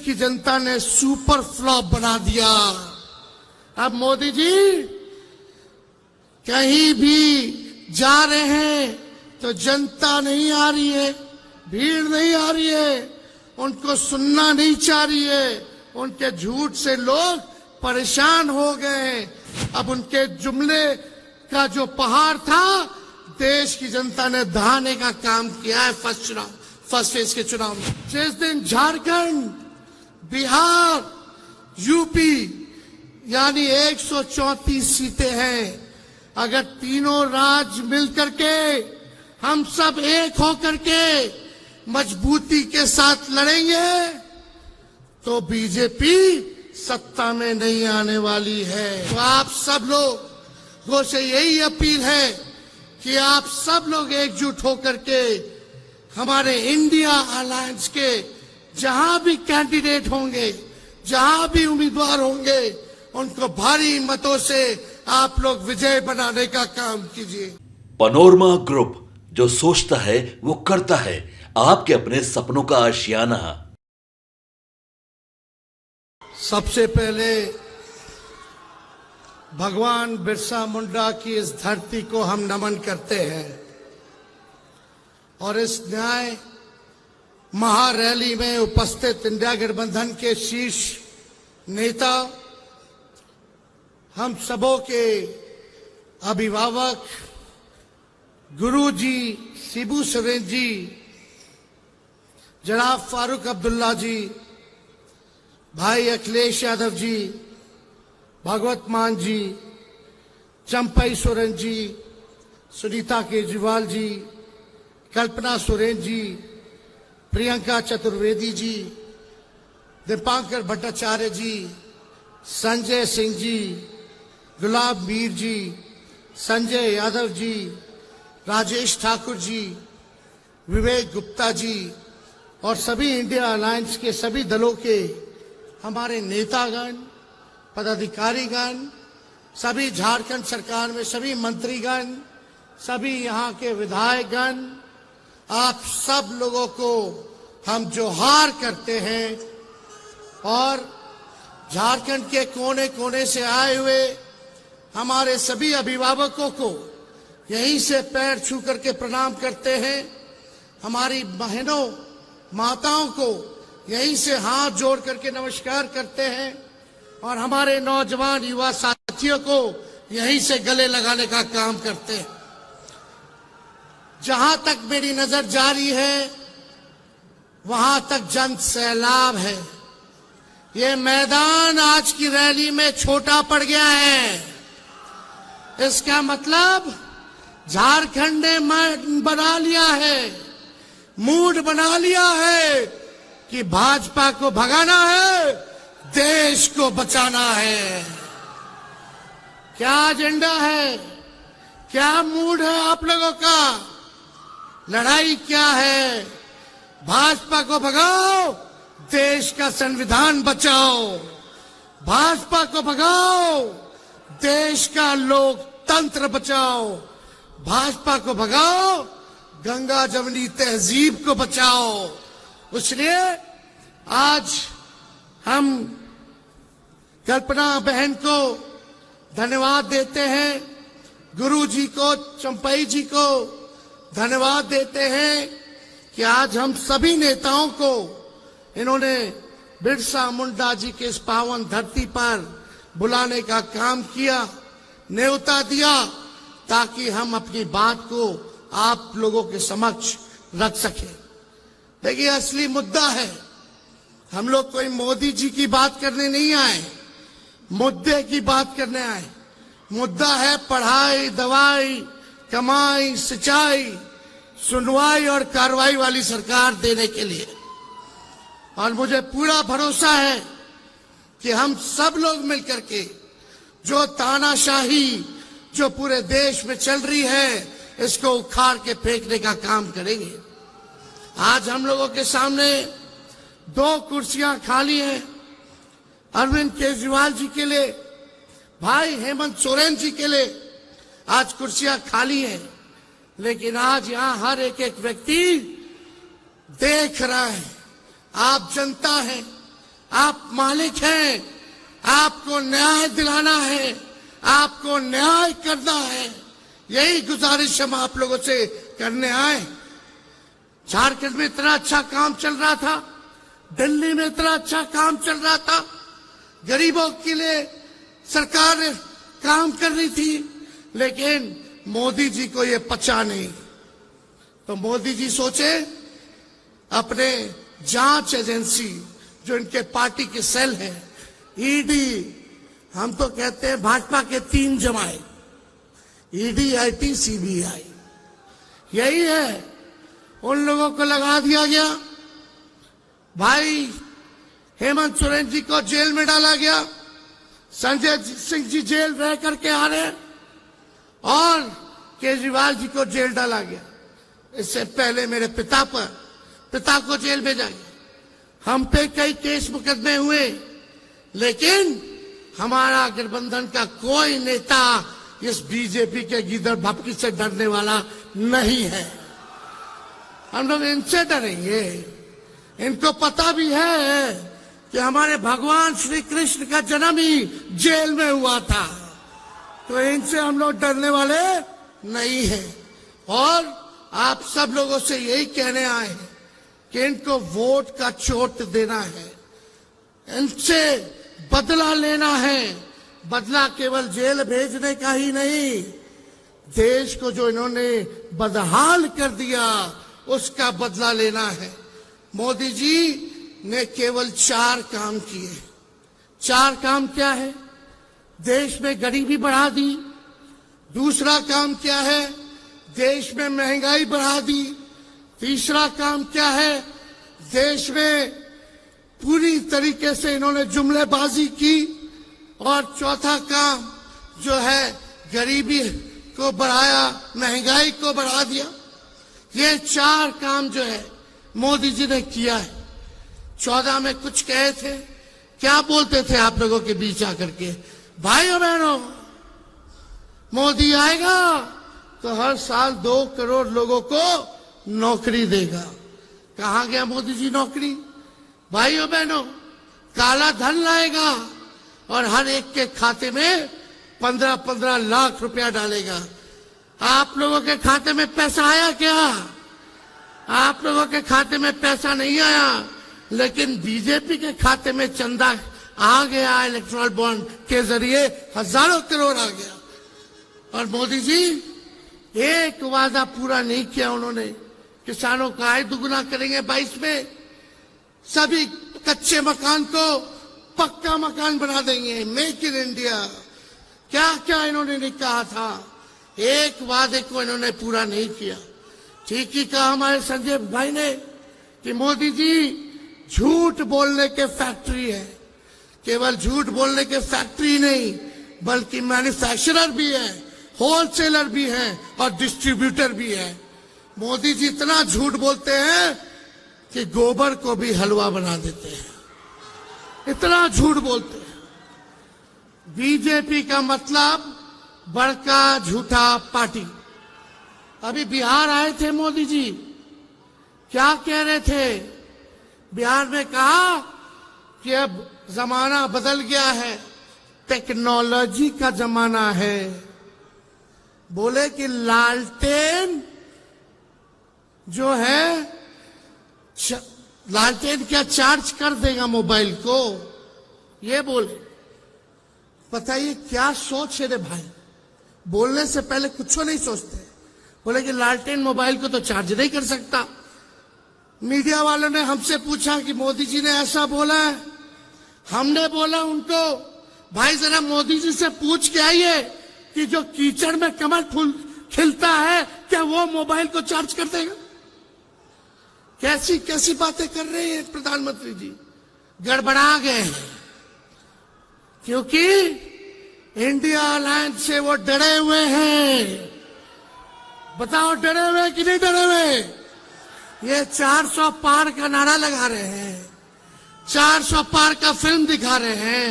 की जनता ने super flop बना दिया। अब मोदी जी कहीं भी जा रहे हैं तो जनता नहीं आ रही है, भीड़ नहीं आ रही है, उनको सुनना नहीं चाह रही है। उनके झूठ से लोग परेशान हो गए। अब उनके जुमले का जो पहाड़ था, देश की जनता ने दहाने का काम किया है फर्स्ट फेज के चुनाव में। जिस दिन झारखंड, बिहार, यूपी यानी 134 सीटें हैं, अगर तीनों राज्य मिलकर के हम सब एक होकर के मजबूती के साथ लड़ेंगे तो बीजेपी सत्ता में नहीं आने वाली है। तो आप सब लोगों से यही अपील है कि आप सब लोग एकजुट होकर के हमारे इंडिया अलायंस के जहां भी कैंडिडेट होंगे, जहां भी उम्मीदवार होंगे, उनको भारी मतों से आप लोग विजय बनाने का काम कीजिए। पनोरमा ग्रुप, जो सोचता है वो करता है। आपके अपने सपनों का आशियाना। सबसे पहले भगवान बिरसा मुंडा की इस धरती को हम नमन करते हैं और इस न्याय महारैली में उपस्थित इंडिया गठबंधन के शीर्ष नेता, हम सबों के अभिभावक, गुरु जी शिबू सोरेन जी, जनाब फारूक अब्दुल्ला जी, भाई अखिलेश यादव जी, भगवत मान जी, चंपई सोरेन जी, सुनीता केजरीवाल जी, कल्पना सोरेन जी, प्रियंका चतुर्वेदी जी, दीपांकर भट्टाचार्य जी, संजय सिंह जी, गुलाब मीर जी, संजय यादव जी, राजेश ठाकुर जी, विवेक गुप्ता जी और सभी इंडिया अलायंस के सभी दलों के हमारे नेतागण, पदाधिकारीगण, सभी झारखंड सरकार में सभी मंत्रीगण, सभी यहाँ के विधायकगण, आप सब लोगों को हम जोहार करते हैं और झारखंड के कोने कोने से आए हुए हमारे सभी अभिभावकों को यहीं से पैर छू करके प्रणाम करते हैं। हमारी बहनों, माताओं को यहीं से हाथ जोड़ करके नमस्कार करते हैं और हमारे नौजवान युवा साथियों को यहीं से गले लगाने का काम करते हैं। जहां तक मेरी नजर जा रही है वहां तक जन सैलाब है। ये मैदान आज की रैली में छोटा पड़ गया है। इसका मतलब झारखंड ने बना लिया है, मूड बना लिया है कि भाजपा को भगाना है, देश को बचाना है। क्या एजेंडा है, क्या मूड है आप लोगों का? लड़ाई क्या है? भाजपा को भगाओ, देश का संविधान बचाओ। भाजपा को भगाओ, देश का लोकतंत्र बचाओ। भाजपा को भगाओ, गंगा जमुनी तहजीब को बचाओ। इसलिए आज हम कल्पना बहन को धन्यवाद देते हैं, गुरु जी को, चंपई जी को धन्यवाद देते हैं कि आज हम सभी नेताओं को इन्होंने बिरसा मुंडा जी के इस पावन धरती पर बुलाने का काम किया, न्योता दिया, ताकि हम अपनी बात को आप लोगों के समक्ष रख सके। देखिए, असली मुद्दा है, हम लोग कोई मोदी जी की बात करने नहीं आए, मुद्दे की बात करने आए। मुद्दा है पढ़ाई, दवाई, कमाई, सिंचाई, सुनवाई और कार्रवाई वाली सरकार देने के लिए। और मुझे पूरा भरोसा है कि हम सब लोग मिलकर के जो तानाशाही जो पूरे देश में चल रही है, इसको उखाड़ के फेंकने का काम करेंगे। आज हम लोगों के सामने 2 कुर्सियां खाली हैं, अरविंद केजरीवाल जी के लिए, भाई हेमंत सोरेन जी के लिए आज कुर्सियां खाली हैं। लेकिन आज यहां हर एक व्यक्ति देख रहा है, आप जनता हैं, आप मालिक हैं, आपको न्याय दिलाना है, आपको न्याय करना है। यही गुजारिश हम आप लोगों से करने आए। झारखंड में इतना अच्छा काम चल रहा था, दिल्ली में इतना अच्छा काम चल रहा था, गरीबों के लिए सरकार काम कर रही थी, लेकिन मोदी जी को ये पचा नहीं। तो मोदी जी सोचे अपने जांच एजेंसी जो इनके पार्टी के सेल है, ईडी, हम तो कहते हैं भाजपा के 3 जमाए, ईडी, आईटी, सीबीआई, यही है, उन लोगों को लगा दिया गया। भाई हेमंत सोरेन जी को जेल में डाला गया, संजय सिंह जी जेल रह करके आ रहे हैं, और केजरीवाल जी को जेल डाला गया। इससे पहले मेरे पिता को जेल भेजा गया। हम पे कई केस मुकदमे हुए, लेकिन हमारा गठबंधन का कोई नेता इस बीजेपी के गिदड़ भपकी से डरने वाला नहीं है। हम लोग इनसे डरेंगे। इनको पता भी है कि हमारे भगवान श्री कृष्ण का जन्म ही जेल में हुआ था, तो इनसे हम लोग डरने वाले नहीं हैं। और आप सब लोगों से यही कहने आए हैं कि इनको वोट का चोट देना है, इनसे बदला लेना है। बदला केवल जेल भेजने का ही नहीं, देश को जो इन्होंने बदहाल कर दिया उसका बदला लेना है। मोदी जी ने केवल 4 काम किए। 4 काम क्या है? देश में गरीबी बढ़ा दी। दूसरा काम क्या है? देश में महंगाई बढ़ा दी। तीसरा काम क्या है? देश में पूरी तरीके से इन्होंने जुमलेबाजी की। और चौथा काम जो है गरीबी को बढ़ाया, महंगाई को बढ़ा दिया। ये 4 काम जो है मोदी जी ने किया है। 14 में कुछ कहे थे, क्या बोलते थे आप लोगों के बीच आकर के? भाइयों बहनों, मोदी आएगा तो हर साल 2 करोड़ लोगों को नौकरी देगा। कहां गया मोदी जी नौकरी? भाइयों बहनों, काला धन लाएगा और हर एक के खाते में 15-15 लाख रुपया डालेगा। आप लोगों के खाते में पैसा आया क्या? आप लोगों के खाते में पैसा नहीं आया, लेकिन बीजेपी के खाते में चंदा आ गया। इलेक्ट्रल बॉन्ड के जरिए हजारों करोड़ आ गया। और मोदी जी एक वादा पूरा नहीं किया उन्होंने। किसानों का आय दुगुना करेंगे 22 में, सभी कच्चे मकान को पक्का मकान बना देंगे, मेक इन इंडिया। क्या क्या इन्होंने नहीं कहा था, एक वादे को इन्होंने पूरा नहीं किया। ठीक ही कहा हमारे संजय भाई ने कि मोदी जी झूठ बोलने के फैक्ट्री है। केवल झूठ बोलने के फैक्ट्री नहीं, बल्कि मैन्युफैक्चरर भी है, होलसेलर भी है और डिस्ट्रीब्यूटर भी है। मोदी जी इतना झूठ बोलते हैं कि गोबर को भी हलवा बना देते हैं, इतना झूठ बोलते हैं। बीजेपी का मतलब बड़का झूठा पार्टी। अभी बिहार आए थे मोदी जी, क्या कह रहे थे? बिहार में कहा कि अब जमाना बदल गया है, टेक्नोलॉजी का जमाना है। बोले कि लालटेन जो है, लालटेन क्या चार्ज कर देगा मोबाइल को, ये बोले। बताइए क्या सोच है रे भाई, बोलने से पहले कुछ नहीं सोचते। बोले कि लालटेन मोबाइल को तो चार्ज नहीं कर सकता। मीडिया वालों ने हमसे पूछा कि मोदी जी ने ऐसा बोला है। हमने बोला उनको, भाई जरा मोदी जी से पूछ के आइए कि जो कीचड़ में कमल फूल खिलता है, क्या वो मोबाइल को चार्ज कर देगा? कैसी कैसी बातें कर रहे हैं प्रधानमंत्री जी, गड़बड़ा गए हैं। क्योंकि इंडिया अलायंस से वो डरे हुए हैं। बताओ डरे हुए कि नहीं डरे हुए? ये 400 पार का नारा लगा रहे हैं, 400 पार का फिल्म दिखा रहे हैं।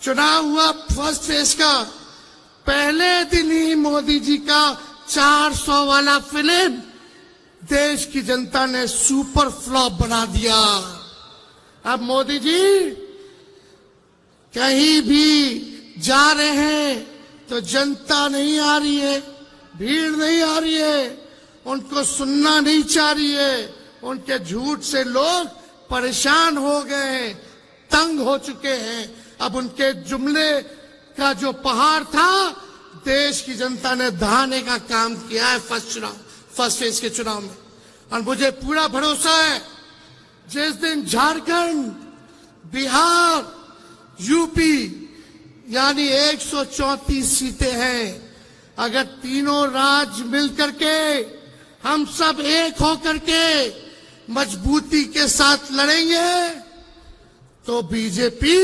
चुनाव हुआ फर्स्ट फेज का, पहले दिन ही मोदी जी का 400 वाला फिल्म देश की जनता ने सुपर फ्लॉप बना दिया। अब मोदी जी कहीं भी जा रहे हैं तो जनता नहीं आ रही है, भीड़ नहीं आ रही है, उनको सुनना नहीं चाह रही है। उनके झूठ से लोग परेशान हो गए हैं, तंग हो चुके हैं। अब उनके जुमले का जो पहाड़ था, देश की जनता ने दहाने का काम किया है फर्स्ट फेज के चुनाव में। और मुझे पूरा भरोसा है, जिस दिन झारखंड, बिहार, यूपी यानी 134 सीटें हैं, अगर तीनों राज्य मिल करके हम सब एक होकर के मजबूती के साथ लड़ेंगे तो बीजेपी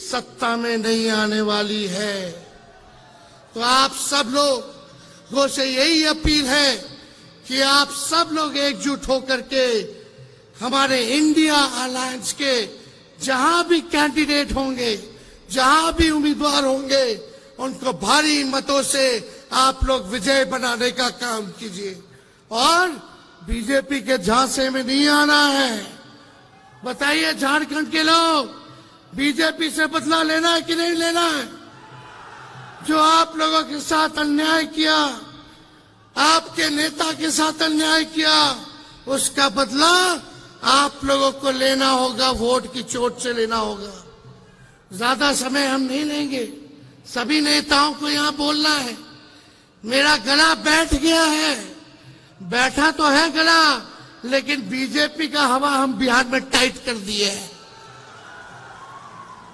सत्ता में नहीं आने वाली है। तो आप सब लोगों से यही अपील है कि आप सब लोग एकजुट होकर के हमारे इंडिया अलायंस के जहां भी कैंडिडेट होंगे, जहां भी उम्मीदवार होंगे, उनको भारी मतों से आप लोग विजय बनाने का काम कीजिए और बीजेपी के झांसे में नहीं आना है। बताइए झारखंड के लोग, बीजेपी से बदला लेना है कि नहीं लेना है? जो आप लोगों के साथ अन्याय किया, आपके नेता के साथ अन्याय किया, उसका बदला आप लोगों को लेना होगा, वोट की चोट से लेना होगा। ज्यादा समय हम नहीं लेंगे, सभी नेताओं को यहां बोलना है। मेरा गला बैठ गया है, बैठा तो है गला, लेकिन बीजेपी का हवा हम बिहार में टाइट कर दिए है।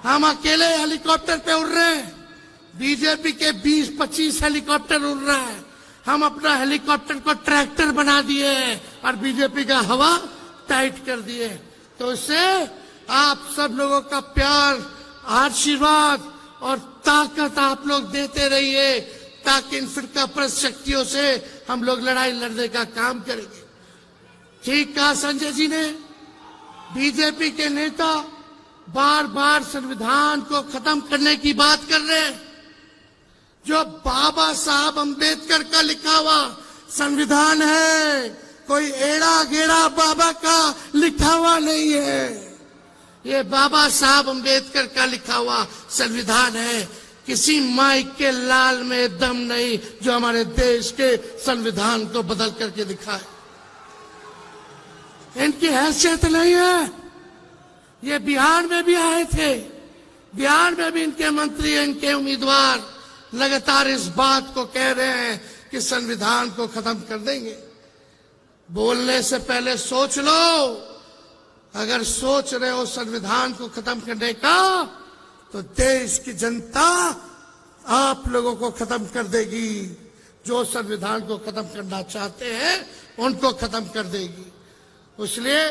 हम अकेले हेलीकॉप्टर पे उड़ रहे हैं, बीजेपी के 20-25 हेलीकॉप्टर उड़ रहा है। हम अपना हेलीकॉप्टर को ट्रैक्टर बना दिए हैं और बीजेपी का हवा टाइट कर दिए। तो इससे आप सब लोगों का प्यार, आशीर्वाद और ताकत आप लोग देते रहिए, ताकि इन फिरका परस्त शक्तियों से हम लोग लड़ाई लड़ने का काम करेंगे। ठीक कहा संजय जी ने। बीजेपी के नेता बार बार संविधान को खत्म करने की बात कर रहे हैं। जो बाबा साहब अंबेडकर का लिखा हुआ संविधान है, कोई एड़ा गेड़ा बाबा का लिखा हुआ नहीं है। ये बाबा साहब अंबेडकर का लिखा हुआ संविधान है। किसी माइक के लाल में दम नहीं जो हमारे देश के संविधान को बदल करके दिखाए। इनकी हैसियत नहीं है। ये बिहार में भी आए थे, बिहार में भी इनके मंत्री, इनके उम्मीदवार लगातार इस बात को कह रहे हैं कि संविधान को खत्म कर देंगे। बोलने से पहले सोच लो। अगर सोच रहे हो संविधान को खत्म करने का, तो देश की जनता आप लोगों को खत्म कर देगी। जो संविधान को खत्म करना चाहते हैं उनको खत्म कर देगी। इसलिए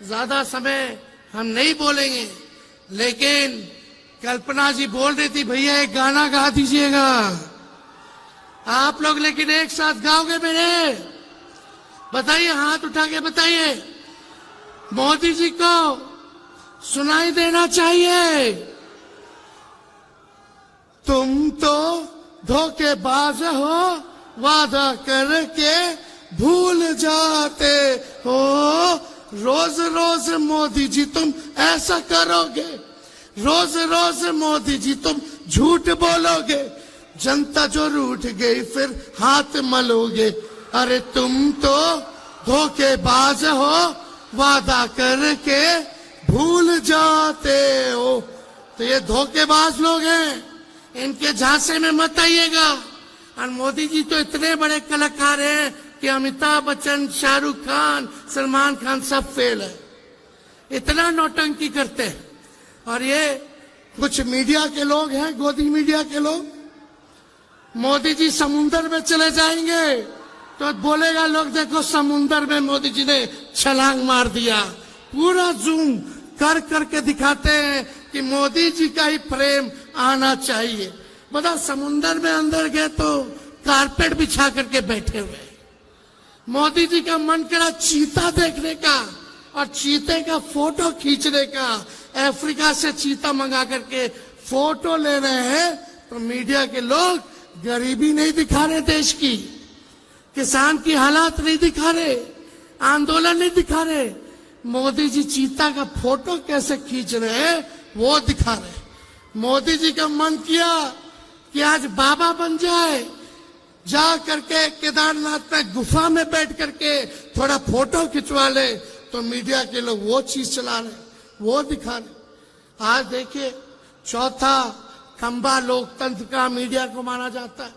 ज्यादा समय हम नहीं बोलेंगे, लेकिन कल्पना जी बोल रही थी भैया एक गाना गा दीजिएगा आप लोग, लेकिन एक साथ गाओगे मेरे? बताइए, हाथ उठा के बताइए। मोदी जी को सुनाई देना चाहिए। तुम तो धोखेबाज हो, वादा करके भूल जाते हो। रोज रोज मोदी जी तुम ऐसा करोगे, रोज रोज मोदी जी तुम झूठ बोलोगे, जनता जो रूठ गई फिर हाथ मलोगे। अरे तुम तो धोखेबाज हो, वादा करके भूल जाते हो। तो ये धोखेबाज लोग हैं, इनके झांसे में मत आइएगा। और मोदी जी तो इतने बड़े कलाकार हैं कि अमिताभ बच्चन, शाहरुख खान, सलमान खान सब फेल है। इतना नौटंकी करते हैं। और ये कुछ मीडिया के लोग हैं, गोदी मीडिया के लोग, मोदी जी समुंदर में चले जाएंगे तो बोलेगा लोग देखो समुंदर में मोदी जी ने छलांग मार दिया। पूरा जूम कर करके दिखाते हैं कि मोदी जी का ही प्रेम आना चाहिए। बता, समुंदर में अंदर गए तो कारपेट बिछा करके बैठे हुए। मोदी जी का मन करा चीता देखने का और चीते का फोटो खींचने का। अफ्रीका से चीता मंगा करके फोटो ले रहे हैं तो मीडिया के लोग गरीबी नहीं दिखा रहे, देश की किसान की हालात नहीं दिखा रहे, आंदोलन नहीं दिखा रहे। मोदी जी चीता का फोटो कैसे खींच रहे हैं वो दिखा रहे। मोदी जी का मन किया कि आज बाबा बन जाए, जा करके केदारनाथ में गुफा में बैठ करके थोड़ा फोटो खिंचवा ले, तो मीडिया के लोग वो चीज चला रहे, वो दिखा रहे। आज देखिए, चौथा खंबा लोकतंत्र का मीडिया को माना जाता है,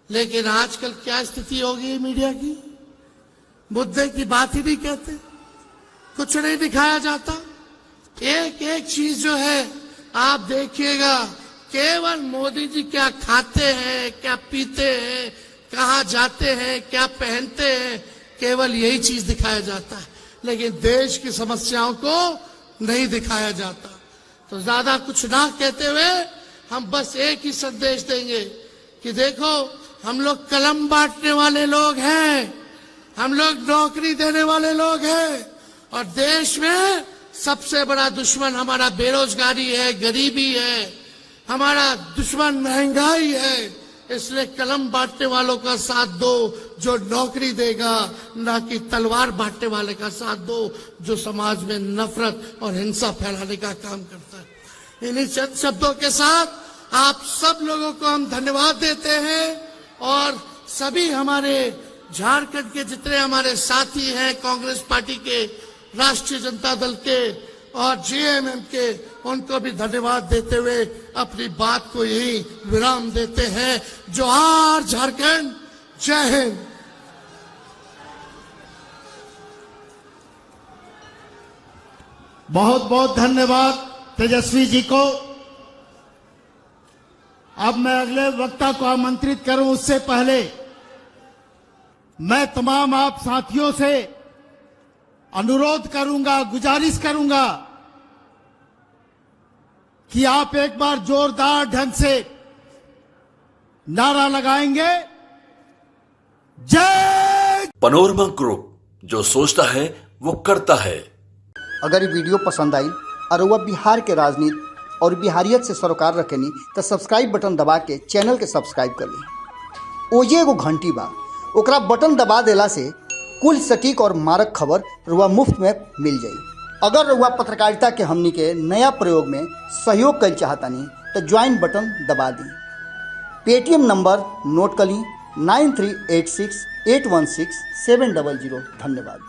लेकिन आजकल क्या स्थिति हो गई मीडिया की? मुद्दे की बात ही नहीं कहते, कुछ नहीं दिखाया जाता। एक एक चीज जो है आप देखिएगा, केवल मोदी जी क्या खाते हैं, क्या पीते हैं, कहाँ जाते हैं, क्या पहनते हैं, केवल यही चीज दिखाया जाता है, लेकिन देश की समस्याओं को नहीं दिखाया जाता। तो ज्यादा कुछ ना कहते हुए हम बस एक ही संदेश देंगे कि देखो, हम लोग कलम बांटने वाले लोग हैं, हम लोग नौकरी देने वाले लोग हैं, और देश में सबसे बड़ा दुश्मन हमारा बेरोजगारी है, गरीबी है, हमारा दुश्मन महंगाई है। इसलिए कलम बांटने वालों का साथ दो जो नौकरी देगा, ना कि तलवार बांटने वाले का साथ दो जो समाज में नफरत और हिंसा फैलाने का काम करता है। इन्हीं चंद शब्दों के साथ आप सब लोगों को हम धन्यवाद देते हैं, और सभी हमारे झारखंड के जितने हमारे साथी हैं, कांग्रेस पार्टी के, राष्ट्रीय जनता दल के और जेएमएम के, उनको भी धन्यवाद देते हुए अपनी बात को यही विराम देते हैं। जोहार झारखंड, जय हिंद। बहुत बहुत धन्यवाद तेजस्वी जी को। अब मैं अगले वक्ता को आमंत्रित करूं, उससे पहले मैं तमाम आप साथियों से अनुरोध करूंगा, गुजारिश करूंगा कि आप एक बार जोरदार ढंग से नारा लगाएंगे, जय। पनोरमा ग्रुप, जो सोचता है वो करता है। अगर ये वीडियो पसंद आई और वह बिहार के राजनीति और बिहारियत से सरोकार रखेनी तो सब्सक्राइब बटन दबा के चैनल के सब्सक्राइब कर ली। ओजे एगो घंटी बा, ओकरा बटन दबा देला से कुल सटीक और मारक खबर रुआ मुफ्त में मिल जाई। अगर रुआ पत्रकारिता के हमनी के नया प्रयोग में सहयोग कर चाहतानी तो ज्वाइन बटन दबा दी। पेटीएम नंबर नोट कर ली 9386816700। धन्यवाद।